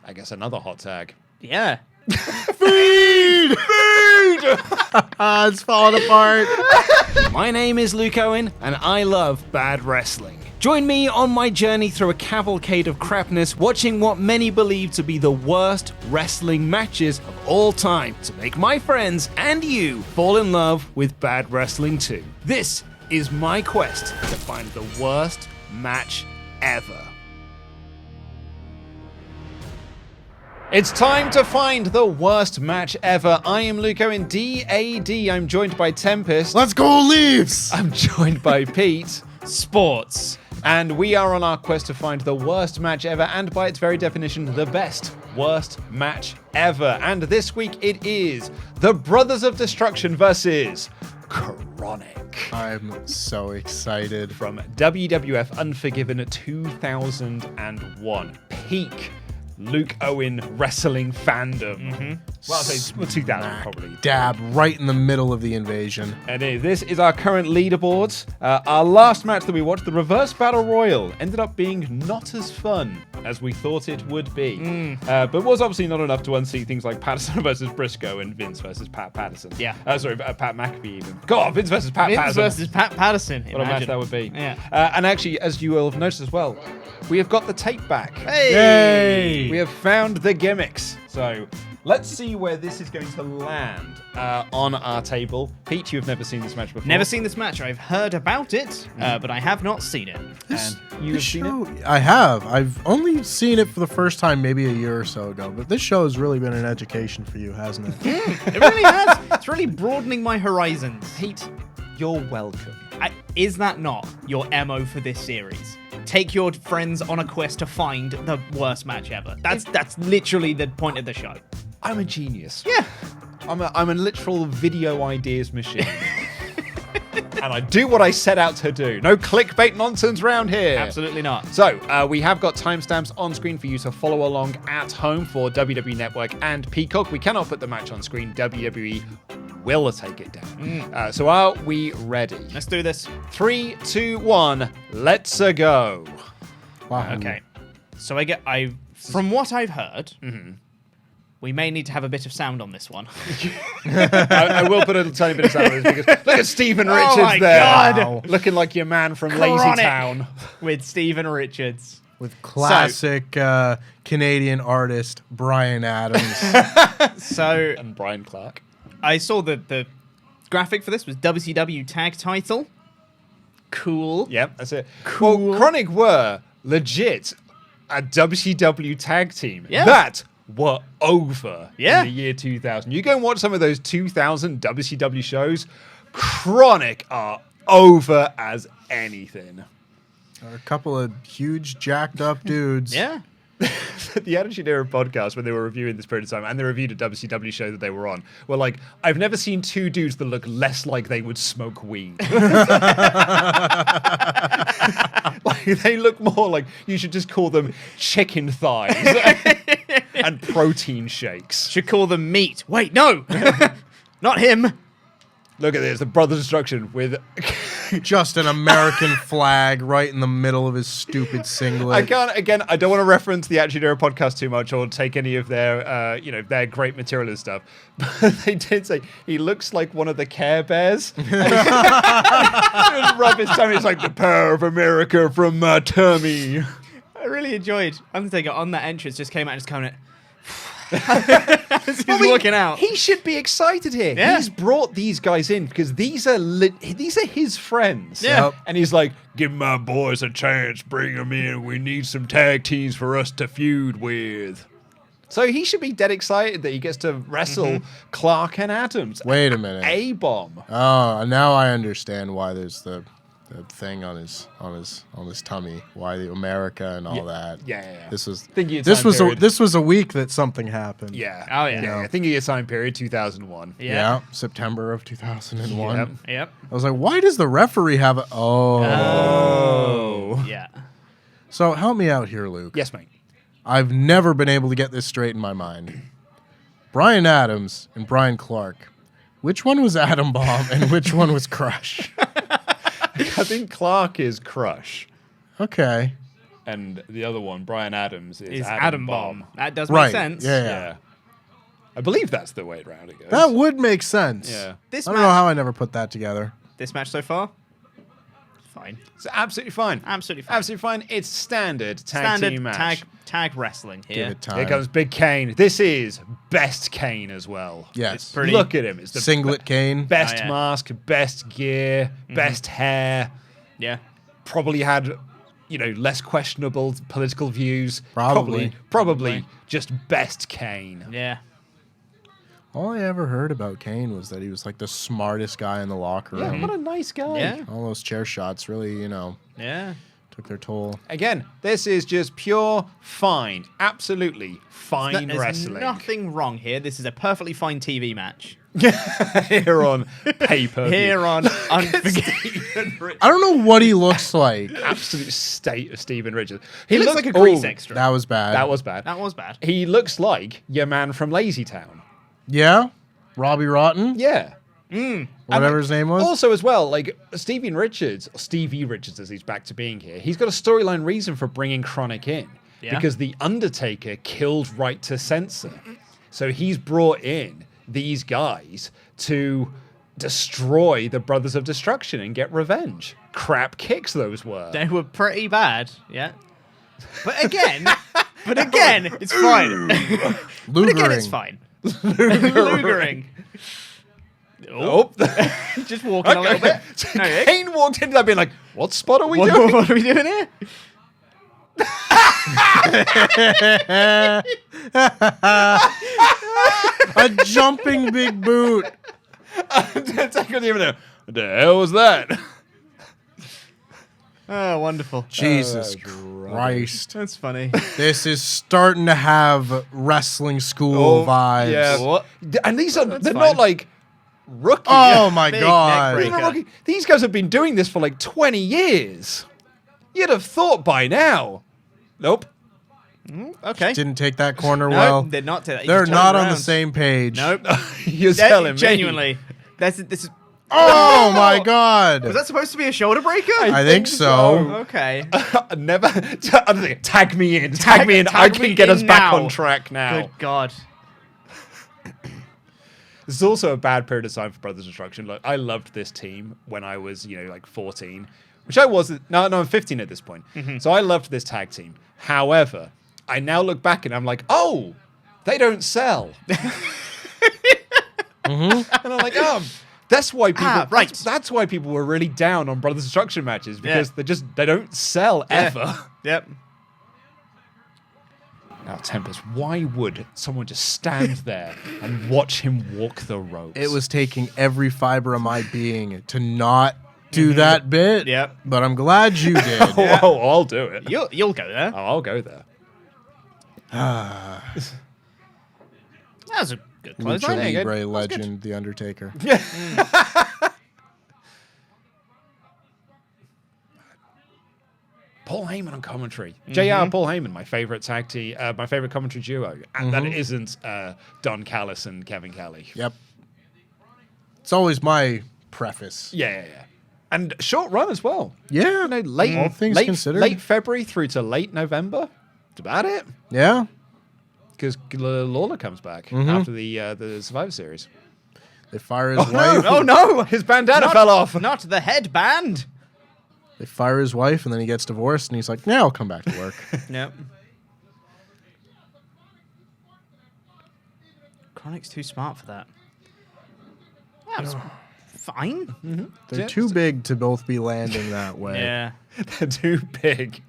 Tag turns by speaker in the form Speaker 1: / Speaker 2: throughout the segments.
Speaker 1: I guess another hot tag.
Speaker 2: Yeah.
Speaker 1: Feed!
Speaker 3: It's falling apart.
Speaker 1: My name is Luke Owen, and I love bad wrestling. Join me on my journey through a cavalcade of crapness, watching what many believe to be the worst wrestling matches of all time, to make my friends and you fall in love with bad wrestling too. This is my quest to find the worst match ever. It's time to find the worst match ever. I am Luke Owen, DAD. I'm joined by Tempest.
Speaker 3: Let's go, Leafs!
Speaker 1: I'm joined by Pete.
Speaker 2: Sports.
Speaker 1: And we are on our quest to find the worst match ever, and by its very definition, the best worst match ever. And this week it is the Brothers of Destruction versus KroniK.
Speaker 3: I'm so excited.
Speaker 1: From WWF Unforgiven 2001. Peak Luke Owen wrestling fandom. Well, I'll say 2000 probably.
Speaker 3: Dab right in the middle of the invasion.
Speaker 1: And this is our current leaderboards. Our last match that we watched, the Reverse Battle Royal, ended up being not as fun as we thought it would be. But was obviously not enough to unseat things like Patterson versus Briscoe and Vince versus Pat Patterson.
Speaker 2: Yeah.
Speaker 1: Pat McAfee even. God, Vince versus Pat
Speaker 2: Vince
Speaker 1: Patterson.
Speaker 2: versus Pat Patterson.
Speaker 1: What a match that would be.
Speaker 2: Yeah.
Speaker 1: And actually, as you will have noticed as well, we have got the tape back.
Speaker 2: Hey!
Speaker 3: Yay!
Speaker 1: We have found the gimmicks. So let's see where this is going to land on our table. Pete, you've never seen this match before.
Speaker 2: Never seen this match. I've heard about it, but I have not seen it.
Speaker 1: And you have seen it?
Speaker 3: I have. I've only seen it for the first time maybe a year or so ago, but this show has really been an education for you, hasn't it?
Speaker 2: It really has. It's really broadening my horizons.
Speaker 1: Pete, you're welcome.
Speaker 2: Is that not your MO for this series? Take your friends on a quest to find the worst match ever. That's literally the point of the show.
Speaker 1: I'm a genius.
Speaker 2: Yeah.
Speaker 1: I'm a literal video ideas machine. And I do what I set out to do. No clickbait nonsense around here.
Speaker 2: Absolutely not.
Speaker 1: So, we have got timestamps on screen for you to follow along at home for WWE Network and Peacock. We cannot put the match on screen. WWE will take it down. So are we ready?
Speaker 2: Let's do this.
Speaker 1: 3, 2, 1, let's go.
Speaker 3: Wow.
Speaker 2: Okay. So from what I've heard, we may need to have a bit of sound on this one.
Speaker 1: I will put a tiny bit of sound on this because look at Stephen Richards
Speaker 2: my
Speaker 1: there.
Speaker 2: God.
Speaker 1: Wow. Looking like your man from
Speaker 2: KroniK.
Speaker 1: Lazy Town.
Speaker 2: With Stephen Richards.
Speaker 3: With classic Canadian artist Bryan Adams.
Speaker 2: So
Speaker 1: And Brian Clark.
Speaker 2: I saw the graphic for this was WCW tag title. Cool.
Speaker 1: Yep, that's it.
Speaker 2: Cool.
Speaker 1: Well, KroniK were legit a WCW tag team.
Speaker 2: Yeah.
Speaker 1: That were over
Speaker 2: Yeah.
Speaker 1: in the year 2000. You go and watch some of those 2000 WCW shows, KroniK are over as anything.
Speaker 3: A couple of huge, jacked up dudes.
Speaker 2: Yeah.
Speaker 1: The Attitude Era podcast, when they were reviewing this period of time, and they reviewed a WCW show that they were on, were like, I've never seen two dudes that look less like they would smoke weed. Like, they look more like you should just call them chicken thighs and protein shakes.
Speaker 2: Should call them meat. Wait, no. Not him.
Speaker 1: Look at this, the Brothers of Destruction with...
Speaker 3: Just an American flag right in the middle of his stupid singlet.
Speaker 1: I don't want to reference the Attitude Era podcast too much or take any of their, their great material and stuff. But they did say he looks like one of the Care Bears. Just rub his tummy. It's like the power of America from Tummy.
Speaker 2: I really enjoyed Undertaker on that entrance. Just came out and just coming. He's looking out.
Speaker 1: He should be excited here.
Speaker 2: Yeah.
Speaker 1: He's brought these guys in because these are his friends.
Speaker 2: Yeah.
Speaker 3: Yep.
Speaker 1: And he's like, give my boys a chance, bring them in. We need some tag teams for us to feud with. So he should be dead excited that he gets to wrestle Clark and Adams.
Speaker 3: Wait a minute.
Speaker 1: A-bomb.
Speaker 3: Oh, now I understand why there's the thing on his tummy. Why the America and all that.
Speaker 1: Yeah.
Speaker 3: This was
Speaker 1: Think of your
Speaker 3: this
Speaker 1: time
Speaker 3: was
Speaker 1: period.
Speaker 3: this was a week that something happened.
Speaker 1: Yeah.
Speaker 2: Oh, yeah.
Speaker 1: Think of your time period, 2001.
Speaker 3: Yeah, September of 2001.
Speaker 1: Yep.
Speaker 2: Yep.
Speaker 3: I was like, why does the referee have a...
Speaker 1: Oh.
Speaker 2: Yeah.
Speaker 3: So help me out here, Luke.
Speaker 1: Yes, mate.
Speaker 3: I've never been able to get this straight in my mind. Bryan Adams and Brian Clark. Which one was Atom Bomb and which one was Crush?
Speaker 1: I think Clark is Crush.
Speaker 3: Okay.
Speaker 1: and the other one, Bryan Adams, is
Speaker 2: Adam Bomb. That does make
Speaker 3: Right.
Speaker 2: sense.
Speaker 3: Yeah.
Speaker 1: I believe that's the way around it goes.
Speaker 3: That would make sense.
Speaker 1: Yeah.
Speaker 2: This
Speaker 3: I don't know how I never put that together.
Speaker 2: This match so far, fine.
Speaker 1: It's absolutely fine.
Speaker 2: Absolutely fine.
Speaker 1: Absolutely fine. It's standard tag team match.
Speaker 2: tag wrestling here.
Speaker 3: Give it time.
Speaker 1: Here comes Big Kane. This is best Kane as well.
Speaker 3: Yes.
Speaker 2: It's pretty-
Speaker 1: Look at him. It's the
Speaker 3: Singlet Kane.
Speaker 1: best
Speaker 2: Oh, yeah.
Speaker 1: mask, best gear, best hair.
Speaker 2: Yeah.
Speaker 1: Probably had, less questionable political views.
Speaker 3: Probably.
Speaker 1: Probably just best Kane.
Speaker 2: Yeah.
Speaker 3: All I ever heard about Kane was that he was like the smartest guy in the locker
Speaker 1: Yeah,
Speaker 3: room.
Speaker 1: what a nice guy.
Speaker 2: Yeah.
Speaker 3: All those chair shots really,
Speaker 2: Yeah.
Speaker 3: took their toll.
Speaker 1: Again, this is just pure fine. Absolutely fine
Speaker 2: There's
Speaker 1: wrestling.
Speaker 2: nothing wrong here. This is a perfectly fine TV match.
Speaker 1: Here on paper.
Speaker 2: Here on Unforgiven.
Speaker 3: I don't know what he looks like.
Speaker 1: Absolute state of Steven Richards.
Speaker 2: He looks like a grease
Speaker 1: Oh,
Speaker 2: extra.
Speaker 3: That was bad.
Speaker 1: That was bad.
Speaker 2: That was bad.
Speaker 1: He looks like your man from Lazy Town.
Speaker 3: Yeah? Robbie Rotten?
Speaker 1: Yeah.
Speaker 3: Whatever his name was?
Speaker 1: Also, as well, like Stevie Richards, as he's back to being here, he's got a storyline reason for bringing KroniK in.
Speaker 2: Yeah.
Speaker 1: Because The Undertaker killed Right to Censor. So he's brought in these guys to destroy the Brothers of Destruction and get revenge. Crap kicks those were.
Speaker 2: They were pretty bad. Yeah. But again, it's fine. But again, it's
Speaker 3: Lugering.
Speaker 2: fine. Lugering.
Speaker 1: Oh.
Speaker 2: Just walking a little bit. No, yeah.
Speaker 1: Kane walked into that being like, what spot are we
Speaker 2: What,
Speaker 1: doing?
Speaker 2: what are we doing here?
Speaker 3: A jumping big boot.
Speaker 1: I couldn't even know. What the hell was that?
Speaker 2: Oh, wonderful.
Speaker 3: Jesus Christ.
Speaker 2: That's funny.
Speaker 3: This is starting to have wrestling school vibes.
Speaker 1: Yeah.
Speaker 2: What?
Speaker 1: And these are, they're
Speaker 2: fine.
Speaker 1: not like rookie.
Speaker 3: Oh my
Speaker 2: Big
Speaker 3: God.
Speaker 2: neck
Speaker 1: They're not
Speaker 2: breaker.
Speaker 1: rookie. These guys have been doing this for like 20 years. You'd have thought by now. Nope.
Speaker 2: Okay.
Speaker 3: Didn't take that corner
Speaker 2: No,
Speaker 3: well.
Speaker 2: they're not. He
Speaker 3: They're
Speaker 2: just
Speaker 3: not
Speaker 2: turned
Speaker 3: on the
Speaker 2: around.
Speaker 3: same page.
Speaker 2: Nope.
Speaker 1: You're telling me.
Speaker 2: Genuinely. This is.
Speaker 3: Oh my God.
Speaker 2: Was that supposed to be a shoulder breaker?
Speaker 3: I think so.
Speaker 2: Okay.
Speaker 1: Never. Tag me in. Tag me in.
Speaker 2: tag
Speaker 1: I
Speaker 2: me
Speaker 1: can get us
Speaker 2: in
Speaker 1: back
Speaker 2: now.
Speaker 1: on track now.
Speaker 2: Good God.
Speaker 1: This is also a bad period of time for Brothers Destruction. Like, I loved this team when I was, like 14, which I wasn't. No, I'm 15 at this point. So I loved this tag team. However, I now look back and I'm like, oh, they don't sell. And I'm like, oh, that's why people.
Speaker 2: right.
Speaker 1: That's why people were really down on Brothers Destruction matches because they don't sell ever.
Speaker 2: Yep.
Speaker 1: Now, Tempest, why would someone just stand there and watch him walk the ropes?
Speaker 3: It was taking every fiber of my being to not do that bit.
Speaker 2: Yep.
Speaker 3: But I'm glad you did.
Speaker 1: Oh, I'll do it.
Speaker 2: You'll go there.
Speaker 1: Oh, I'll go there.
Speaker 2: That was a good close.
Speaker 3: Lucha
Speaker 1: There you go.
Speaker 3: Libre
Speaker 1: That's good.
Speaker 3: legend, The Undertaker.
Speaker 1: Paul Heyman on commentary. JR Paul Heyman, my favorite tag team, my favorite commentary duo. And that isn't Don Callis and Kevin Kelly.
Speaker 3: Yep. It's always my preface.
Speaker 1: Yeah. And short run as well.
Speaker 3: Yeah.
Speaker 1: Late,
Speaker 3: All things
Speaker 1: late,
Speaker 3: considered.
Speaker 1: late February through to late November. That's about it.
Speaker 3: Yeah.
Speaker 1: Because Lawler comes back after the Survivor Series.
Speaker 3: They fire his wife.
Speaker 2: Oh no!
Speaker 1: His bandana fell off.
Speaker 2: Not the headband.
Speaker 3: They fire his wife, and then he gets divorced, and he's like, "Now I'll come back to work."
Speaker 2: Yep. KroniK's too smart for that. That was fine.
Speaker 3: They're too big to both be landing that way.
Speaker 2: Yeah.
Speaker 1: They're too big.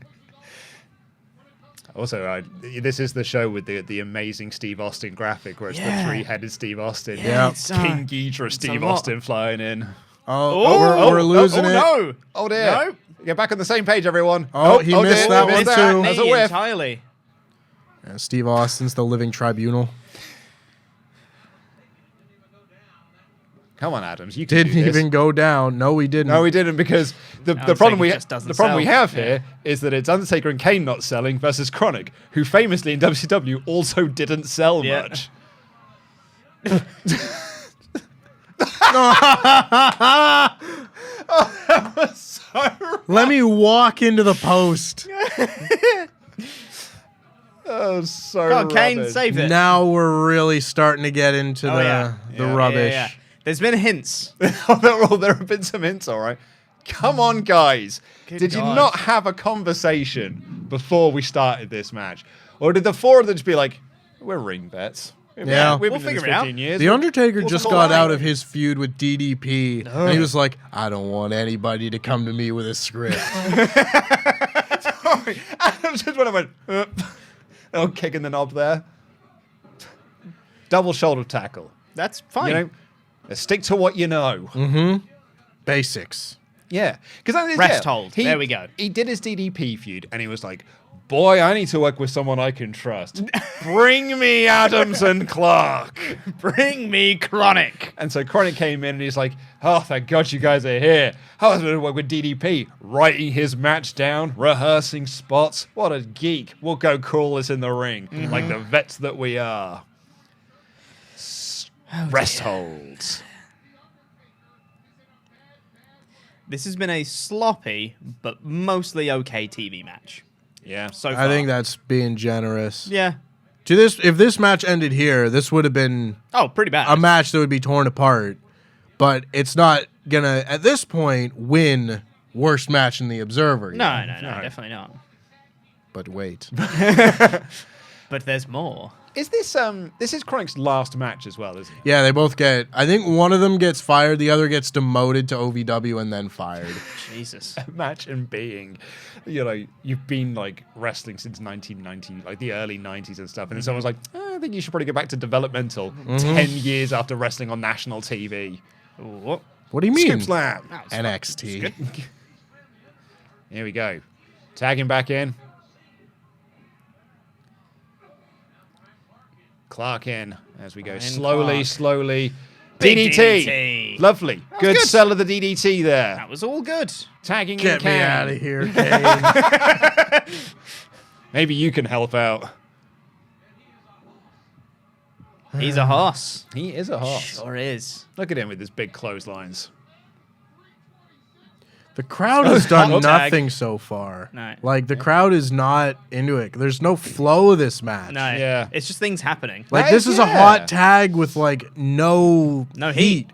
Speaker 1: Also, this is the show with the amazing Steve Austin graphic where it's the three-headed Steve Austin.
Speaker 3: Yeah.
Speaker 2: It's,
Speaker 1: King Ghidorah Steve
Speaker 2: a lot.
Speaker 1: Austin flying in.
Speaker 3: We're losing it.
Speaker 2: No.
Speaker 1: Oh, dear.
Speaker 2: No.
Speaker 1: Get back on the same page, everyone.
Speaker 3: Oh, he missed that
Speaker 1: He
Speaker 3: one
Speaker 1: missed
Speaker 3: too.
Speaker 1: There's a
Speaker 2: Knee
Speaker 1: whiff.
Speaker 2: entirely.
Speaker 3: Yeah, Steve Austin's the living tribunal.
Speaker 1: Come on, Adams. You can
Speaker 3: Didn't
Speaker 1: do this.
Speaker 3: even go down. No, he didn't.
Speaker 1: No, we didn't because the
Speaker 2: Undertaker
Speaker 1: problem we
Speaker 2: just doesn't
Speaker 1: the problem we
Speaker 2: sell.
Speaker 1: have here is that it's Undertaker and Kane not selling versus KroniK, who famously in WCW also didn't sell
Speaker 2: Yeah.
Speaker 1: much. Oh, that was so
Speaker 3: Let me walk into the post.
Speaker 1: Oh, so
Speaker 2: Come on, Kane,
Speaker 1: rubbish.
Speaker 2: save it.
Speaker 3: Now we're really starting to get into the
Speaker 1: Yeah.
Speaker 3: rubbish.
Speaker 2: Yeah. There's been hints.
Speaker 1: There have been some hints, all right. Come on, guys. Did you
Speaker 2: God.
Speaker 1: not have a conversation before we started this match? Or did the four of them just be like, we're ring vets?
Speaker 3: Yeah.
Speaker 1: We've
Speaker 2: We'll
Speaker 1: been doing
Speaker 2: figure
Speaker 1: this
Speaker 2: it out.
Speaker 1: 15 years.
Speaker 3: The Undertaker
Speaker 1: We'll
Speaker 3: just
Speaker 1: call
Speaker 3: got
Speaker 1: it
Speaker 3: out
Speaker 1: out.
Speaker 3: of his feud with DDP, and he was like, I don't want anybody to come to me with a script.
Speaker 1: Adam just went, oh, kicking the knob there. Double shoulder tackle.
Speaker 2: That's fine.
Speaker 1: You know, stick to what you know.
Speaker 3: Basics.
Speaker 1: Yeah, because
Speaker 2: Rest hold. There we go.
Speaker 1: He did his DDP feud, and he was like, "Boy, I need to work with someone I can trust. Bring me Adams and Clark."
Speaker 2: Bring me KroniK.
Speaker 1: And so KroniK came in, and he's like, "Oh, thank God you guys are here. I was going to work with DDP, writing his match down, rehearsing spots. What a geek! We'll go call this in the ring, like the vets that we are." Rest holds.
Speaker 2: This has been a sloppy but mostly okay TV match
Speaker 1: Yeah.
Speaker 2: so far.
Speaker 3: I think that's being generous.
Speaker 2: Yeah.
Speaker 3: If this match ended here, this would have been
Speaker 2: Oh, pretty bad.
Speaker 3: a match that would be torn apart. But it's not gonna, at this point, win worst match in the Observer.
Speaker 2: No, definitely not.
Speaker 3: But wait.
Speaker 2: But there's more.
Speaker 1: Is this this is KroniK's last match as well, isn't it?
Speaker 3: Yeah, they both get, I think one of them gets fired, the other gets demoted to OVW and then fired.
Speaker 2: Jesus.
Speaker 1: Imagine being, you know, you've been like wrestling since 1990, like the early 90s and stuff, and then someone's like, I think you should probably go back to developmental 10 years after wrestling on national TV.
Speaker 2: Ooh.
Speaker 3: What do you mean?
Speaker 1: Scoop slam.
Speaker 2: That was
Speaker 3: NXT.
Speaker 1: Here we go. Tag him back in. Clark in as we go slowly.
Speaker 2: Big
Speaker 1: DDT.
Speaker 2: DDT.
Speaker 1: Lovely. Good
Speaker 2: good.
Speaker 1: sell of the DDT there.
Speaker 2: That was all good.
Speaker 1: Tagging in
Speaker 3: Get me
Speaker 1: Kane.
Speaker 3: out of here, Kane.
Speaker 1: Maybe you can help out.
Speaker 2: He's a horse.
Speaker 1: He is a horse.
Speaker 2: Sure is.
Speaker 1: Look at him with his big clotheslines.
Speaker 3: The crowd has done
Speaker 2: Hot tag.
Speaker 3: nothing so far.
Speaker 2: No.
Speaker 3: Like, the crowd is not into it. There's no flow of this match.
Speaker 2: No.
Speaker 1: Yeah.
Speaker 2: It's just things happening.
Speaker 3: Like,
Speaker 1: That
Speaker 3: this
Speaker 1: is-
Speaker 3: is a
Speaker 1: yeah.
Speaker 3: hot tag with, like, no
Speaker 2: heat.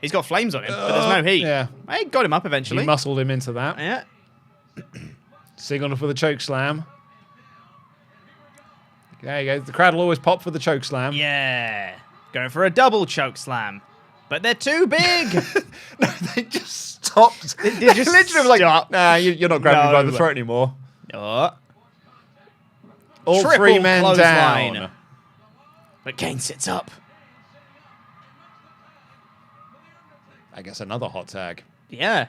Speaker 2: He's got flames on him, but there's no heat.
Speaker 1: yeah.
Speaker 2: I got him up
Speaker 1: He
Speaker 2: eventually.
Speaker 1: muscled him into that.
Speaker 2: Yeah.
Speaker 1: Signaled for the choke slam. There you go. The crowd will always pop for the choke slam.
Speaker 2: Yeah. Going for a double choke slam. But they're too big.
Speaker 1: No, they just stopped.
Speaker 2: They just
Speaker 1: literally was
Speaker 2: stop.
Speaker 1: like, nah, you're not grabbing me by the
Speaker 2: No.
Speaker 1: throat anymore.
Speaker 2: Oh.
Speaker 1: All
Speaker 2: Triple
Speaker 1: three men
Speaker 2: clothesline.
Speaker 1: down.
Speaker 2: But Kane sits up.
Speaker 1: I guess another hot tag.
Speaker 2: Yeah.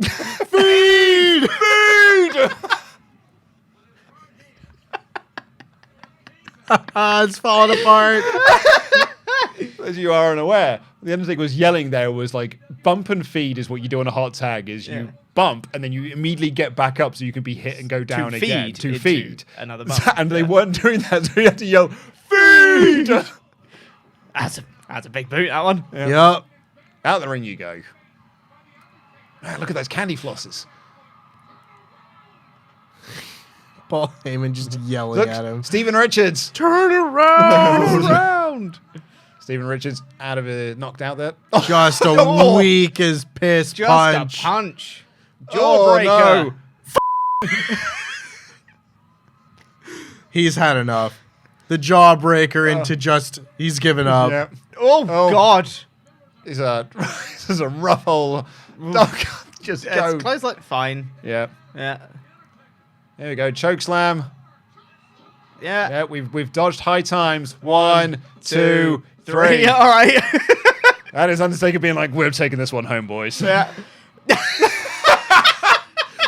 Speaker 1: Feed! Feed!
Speaker 3: It's falling apart.
Speaker 1: As you are unaware, the Undertaker was yelling there was like, bump and feed is what you do on a hot tag, is you bump and then you immediately get back up so you can be hit and go down again.
Speaker 2: feed
Speaker 1: To
Speaker 2: into
Speaker 1: feed.
Speaker 2: another bump.
Speaker 1: And they weren't doing that, so you had to yell, feed!
Speaker 2: That's a big boot, that one.
Speaker 3: Yep.
Speaker 1: Out the ring you go. Man, look at those candy flosses.
Speaker 3: Paul Heyman just yelling
Speaker 1: Look,
Speaker 3: at him.
Speaker 1: Stephen Richards.
Speaker 3: Turn around.
Speaker 1: Round. Stephen Richards out of it, knocked out there.
Speaker 3: Just a
Speaker 1: Oh.
Speaker 3: weak as piss
Speaker 2: Just
Speaker 3: punch.
Speaker 2: a punch.
Speaker 1: Oh,
Speaker 2: Jawbreaker.
Speaker 1: no.
Speaker 3: He's had enough. The jawbreaker into just, he's given up.
Speaker 1: Yeah.
Speaker 2: Oh, God.
Speaker 1: This is a rough hole. Oh, God. Just go.
Speaker 2: It's close like fine.
Speaker 1: Yeah.
Speaker 2: Yeah.
Speaker 1: There we go. Choke slam.
Speaker 2: Yeah.
Speaker 1: Yeah, we've dodged high times. 1, 2, 3.
Speaker 2: All right.
Speaker 1: That is Undertaker being like, we're taking this one home, boys.
Speaker 2: Yeah.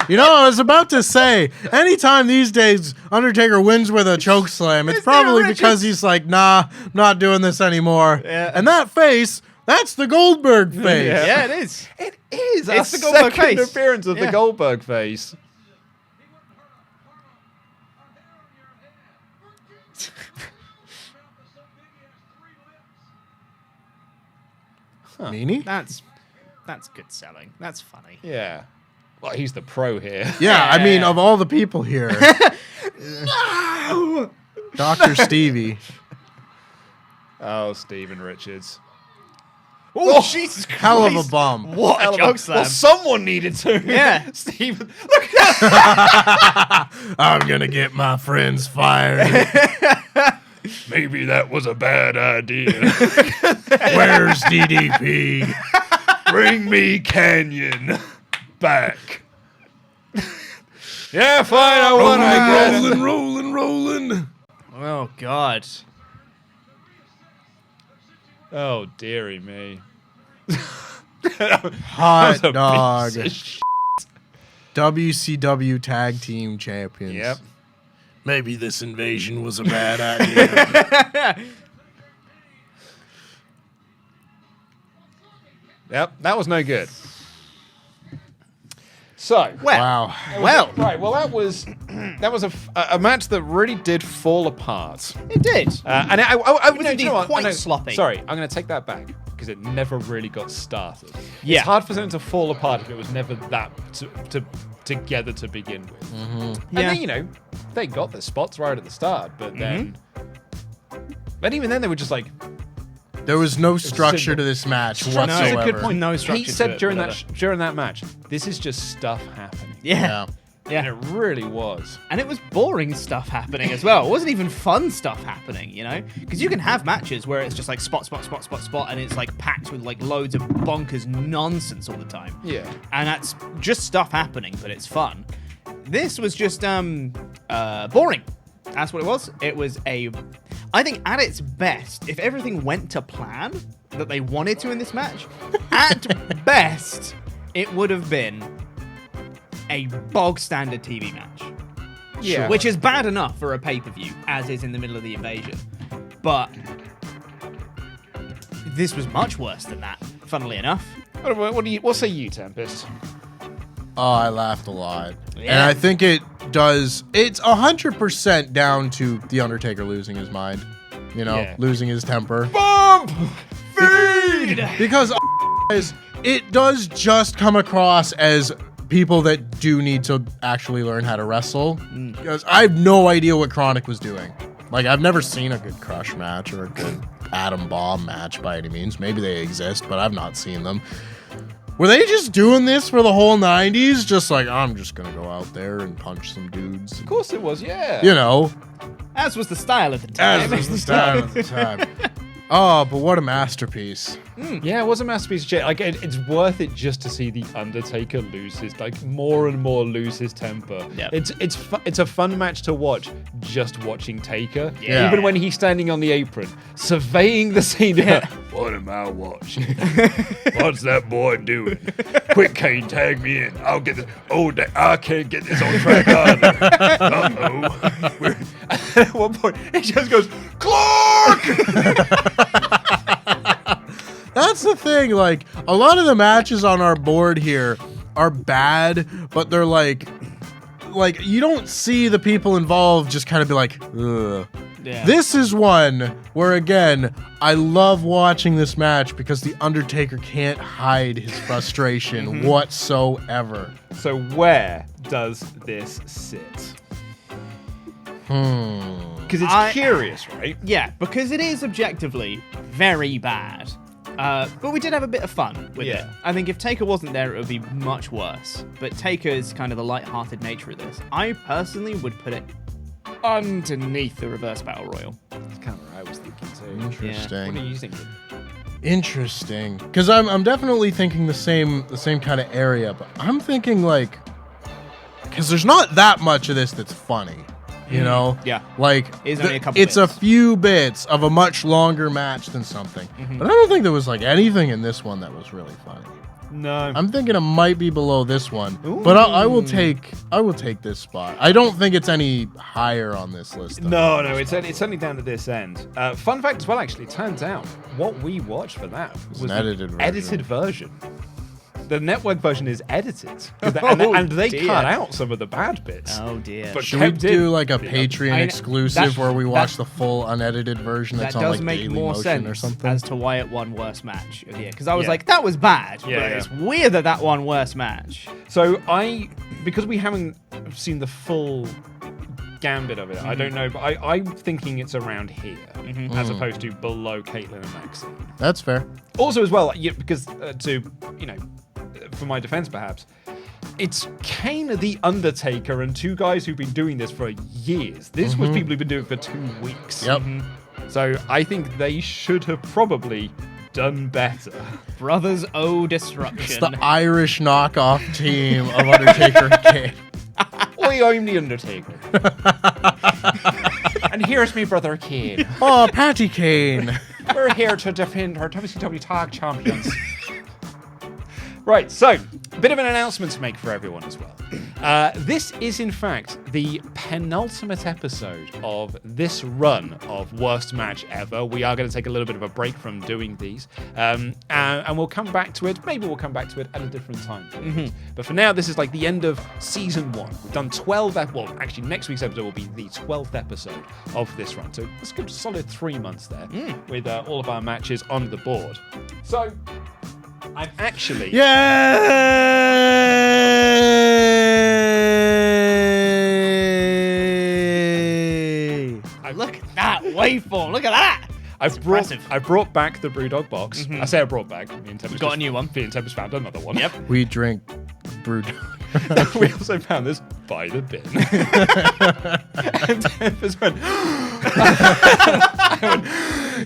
Speaker 3: You know, I was about to say, anytime these days Undertaker wins with a choke slam, it's probably
Speaker 2: Richards.
Speaker 3: because he's like, nah, I'm not doing this anymore.
Speaker 2: Yeah.
Speaker 3: And that face, that's the Goldberg face.
Speaker 2: Yeah, it is.
Speaker 1: It is.
Speaker 2: It's
Speaker 1: a
Speaker 2: the Goldberg
Speaker 1: second
Speaker 2: face.
Speaker 1: appearance of the
Speaker 2: Yeah.
Speaker 1: Goldberg face.
Speaker 3: Meanie?
Speaker 2: That's good selling. That's funny.
Speaker 1: Yeah. Well, he's the pro here.
Speaker 3: Yeah, I mean, of all the people here, Dr. Stevie.
Speaker 1: Oh, Steven Richards.
Speaker 2: Oh, Jesus Christ.
Speaker 3: Hell of a bum.
Speaker 2: What a joke
Speaker 1: Well,
Speaker 2: slam.
Speaker 1: someone needed to.
Speaker 2: Yeah.
Speaker 1: Steven. Look at that.
Speaker 3: I'm gonna get my friends fired.
Speaker 1: Maybe that was a bad idea.
Speaker 3: Where's DDP?
Speaker 1: Bring me Canyon back. Yeah, fine. I want to
Speaker 3: rolling.
Speaker 2: Oh, God.
Speaker 1: Oh, dearie me.
Speaker 3: Hot
Speaker 1: That was a
Speaker 3: dog.
Speaker 1: piece of shit.
Speaker 3: WCW Tag Team Champions.
Speaker 1: Yep.
Speaker 3: Maybe this invasion was a bad idea.
Speaker 1: Yep, that was no good. So,
Speaker 3: Wow.
Speaker 2: Well,
Speaker 1: right. Well, that was a match that really did fall apart.
Speaker 2: it did.
Speaker 1: And I
Speaker 2: was
Speaker 1: you know
Speaker 2: indeed
Speaker 1: what?
Speaker 2: quite
Speaker 1: No,
Speaker 2: sloppy.
Speaker 1: Sorry, I'm going to take that back because it never really got started.
Speaker 2: Yeah.
Speaker 1: It's hard for something to fall apart if it was never that together to begin with. And
Speaker 2: Yeah.
Speaker 1: then, you know, they got the spots right at the start, but then, but even then they were just like.
Speaker 3: There was no structure to this match
Speaker 1: Structure's
Speaker 3: whatsoever.
Speaker 1: a good point.
Speaker 2: No structure
Speaker 1: He
Speaker 2: to
Speaker 1: said
Speaker 2: it,
Speaker 1: during
Speaker 2: whatever.
Speaker 1: that match, this is just stuff happening.
Speaker 2: Yeah.
Speaker 1: And
Speaker 2: Yeah.
Speaker 1: it really was.
Speaker 2: And it was boring stuff happening as well. It wasn't even fun stuff happening, you know? Because you can have matches where it's just like spot, and it's like packed with like loads of bonkers nonsense all the time.
Speaker 1: Yeah.
Speaker 2: And that's just stuff happening, but it's fun. This was just boring. That's what it was. It was I think at its best, if everything went to plan that they wanted to in this match, at best, it would have been a bog standard TV match.
Speaker 1: Yeah.
Speaker 2: Which is bad enough for a pay-per-view, as is in the middle of the invasion. But this was much worse than that, funnily enough.
Speaker 1: What say you, Tempest?
Speaker 3: Oh, I laughed a lot. And
Speaker 2: Yeah.
Speaker 3: I think it's 100% down to The Undertaker losing his mind. You know,
Speaker 1: Yeah.
Speaker 3: losing his temper.
Speaker 1: Bump! Feed!
Speaker 3: Because it does just come across as people that do need to actually learn how to wrestle. Because I have no idea what KroniK was doing. Like, I've never seen a good Crush match or a good Atom Bomb match by any means. Maybe they exist, but I've not seen them. Were they just doing this for the whole 90s? Just like, I'm just going to go out there and punch some dudes.
Speaker 1: Of course it was, yeah.
Speaker 3: You know,
Speaker 2: As was the style at the time.
Speaker 3: as was the style at the time. Oh, but what a masterpiece.
Speaker 1: Yeah, it was a masterpiece of shit. Like, it's worth it just to see the Undertaker lose his, more and more lose his temper.
Speaker 2: Yep.
Speaker 1: It's a fun match to watch, just watching Taker.
Speaker 3: Yeah.
Speaker 1: Even when he's standing on the apron, surveying the scene. What am I watching? What's that boy doing? Quick, Kane, tag me in. I'll get this. Oh, I can't get this on track either. Uh-oh. At one point, he just goes, Clark!
Speaker 3: That's the thing. Like, a lot of the matches on our board here are bad, but they're like you don't see the people involved just kind of be like, ugh.
Speaker 2: Yeah.
Speaker 3: This is one where, again, I love watching this match because The Undertaker can't hide his frustration whatsoever.
Speaker 1: So where does this sit? Because it's curious, right?
Speaker 2: Yeah, because it is objectively very bad. But we did have a bit of fun with it. I think if Taker wasn't there, it would be much worse. But Taker is kind of the light-hearted nature of this. I personally would put it underneath the Reverse Battle Royal.
Speaker 1: That's kind of what I was thinking too.
Speaker 3: Interesting.
Speaker 1: What are you thinking?
Speaker 3: Interesting. Because I'm definitely thinking the same kind of area, but I'm thinking because there's not that much of this that's funny. You know?
Speaker 2: Yeah.
Speaker 3: Like,
Speaker 2: It is only a couple
Speaker 3: it's
Speaker 2: bits.
Speaker 3: a few bits of a much longer match than something. But I don't think there was anything in this one that was really funny.
Speaker 1: No.
Speaker 3: I'm thinking it might be below this one, but I will take this spot. I don't think it's any higher on this list. than
Speaker 1: No,
Speaker 3: the
Speaker 1: it's only down to this end. Fun fact as well, actually, turns out what we watched for that was
Speaker 3: an edited version.
Speaker 1: version. The network version is edited, and they
Speaker 2: dear.
Speaker 1: cut out some of the bad bits.
Speaker 2: Oh dear.
Speaker 1: But
Speaker 3: Should we
Speaker 1: kept in-
Speaker 3: do like a Patreon exclusive where we watch the full unedited version
Speaker 2: that
Speaker 3: that's on
Speaker 2: does
Speaker 3: like
Speaker 2: make
Speaker 3: Daily
Speaker 2: more
Speaker 3: Motion
Speaker 2: sense
Speaker 3: or something?
Speaker 2: as to why it won worst match of the year. Because I was
Speaker 1: Yeah.
Speaker 2: like, that was bad,
Speaker 1: Yeah,
Speaker 2: but
Speaker 1: yeah.
Speaker 2: it's weird that won worst match.
Speaker 1: So because we haven't seen the full gambit of it, I don't know, but I'm thinking it's around here as opposed to below Caitlyn and Maxine.
Speaker 3: That's fair.
Speaker 1: Also, as well, because for my defense, perhaps, it's Kane, the Undertaker, and two guys who've been doing this for years. This was people who've been doing it for 2 weeks.
Speaker 3: Yep.
Speaker 1: So I think they should have probably done better.
Speaker 2: Brothers O Destruction.
Speaker 3: It's the Irish knockoff team of Undertaker and Kane.
Speaker 1: Oi, I'm the Undertaker. And here's me brother Kane.
Speaker 3: Oh, Patty Kane.
Speaker 1: We're here to defend our WCW Tag Champions. Right, so, a bit of an announcement to make for everyone as well. This is, in fact, the penultimate episode of this run of Worst Match Ever. We are going to take a little bit of a break from doing these, and we'll come back to it. Maybe we'll come back to it at a different time. But for now, this is like the end of Season 1. We've done 12, well, actually, next week's episode will be the 12th episode of this run. So let's go to solid 3 months there with all of our matches on the board. So... I've actually...
Speaker 3: Yay!
Speaker 2: Look at that waveform. Look at that.
Speaker 1: I've brought back the Brewdog box. I say I brought back. Me and Tempest
Speaker 2: Got a new one.
Speaker 1: Me and Tempest found another one.
Speaker 2: Yep.
Speaker 3: We drink brewed.
Speaker 1: We also found this by the bin. And Tempest went,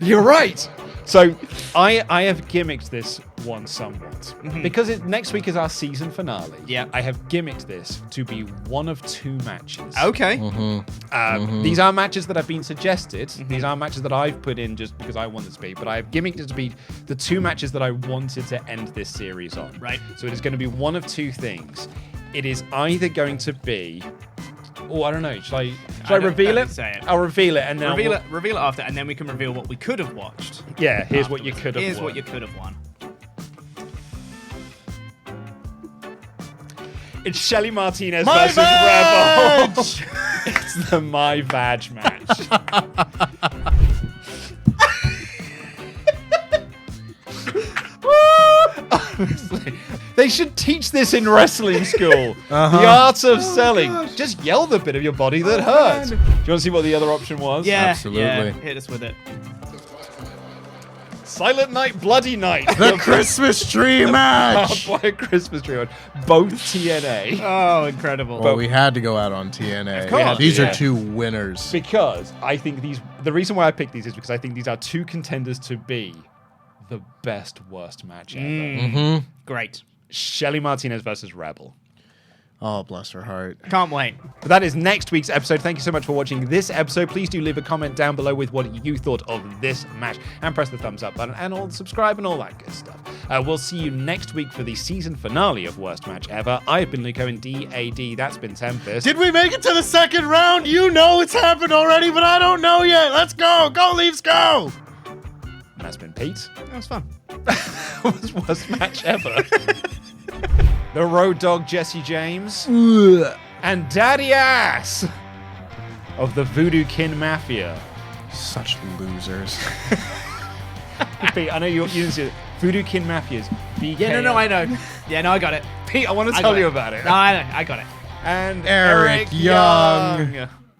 Speaker 1: you're right. So I have gimmicked this one somewhat. Because next week is our season finale.
Speaker 2: Yeah.
Speaker 1: I have gimmicked this to be one of 2 matches.
Speaker 2: Okay.
Speaker 1: These are matches that have been suggested. These are matches that I've put in just because I wanted to be. But I have gimmicked it to be the 2 matches that I wanted to end this series on.
Speaker 2: Right.
Speaker 1: So it is going to be one of 2 things. It is either going to be... Oh, I don't know. Should I reveal
Speaker 2: don't
Speaker 1: it?
Speaker 2: say it.
Speaker 1: I'll reveal it and then
Speaker 2: Reveal it after, and then we can reveal what we could have watched.
Speaker 1: Yeah, here's what you could have
Speaker 2: Here's
Speaker 1: won.
Speaker 2: what you could have won.
Speaker 1: It's Shelly Martinez
Speaker 3: My
Speaker 1: versus
Speaker 3: Vag!
Speaker 1: Rebel. It's the My Vag match. Honestly, they should teach this in wrestling school. The art of selling. Just yell the bit of your body that hurts. Do you want to see what the other option was?
Speaker 2: Yeah.
Speaker 3: Absolutely.
Speaker 2: Yeah. Hit us with it.
Speaker 1: Silent Night, Bloody Night.
Speaker 3: The Christmas tree match.
Speaker 1: By a Christmas tree on both TNA.
Speaker 2: Oh, incredible.
Speaker 3: Well, we had to go out on TNA.
Speaker 1: Of course,
Speaker 3: These
Speaker 1: yeah.
Speaker 3: are 2 winners.
Speaker 1: Because I think the reason why I picked these is because I think these are 2 contenders to be the best worst match ever.
Speaker 2: Great.
Speaker 1: Shelly Martinez versus Rebel.
Speaker 3: Oh, bless her heart.
Speaker 2: Can't wait.
Speaker 1: But that is next week's episode. Thank you so much for watching this episode. Please do leave a comment down below with what you thought of this match and press the thumbs up button and all subscribe and all that good stuff. We'll see you next week for the season finale of Worst Match Ever. I've been Luco and DAD. That's been Tempest.
Speaker 3: Did we make it to the 2nd round? You know it's happened already, but I don't know yet. Let's go. Go, Leafs, go.
Speaker 1: And that's been Pete.
Speaker 2: That was fun.
Speaker 1: That was Worst Match Ever. The Road Dog Jesse James. And Daddy Ass of the Voodoo Kin Mafia.
Speaker 3: Such losers.
Speaker 1: Pete, I know you didn't see it. Voodoo Kin Mafia's BK.
Speaker 2: Yeah, no, I know. Yeah, no, I got it.
Speaker 1: Pete, I want to
Speaker 2: I
Speaker 1: tell
Speaker 2: got
Speaker 1: you
Speaker 2: it.
Speaker 1: about it.
Speaker 2: No, I know. I got it.
Speaker 1: And
Speaker 3: Eric Young.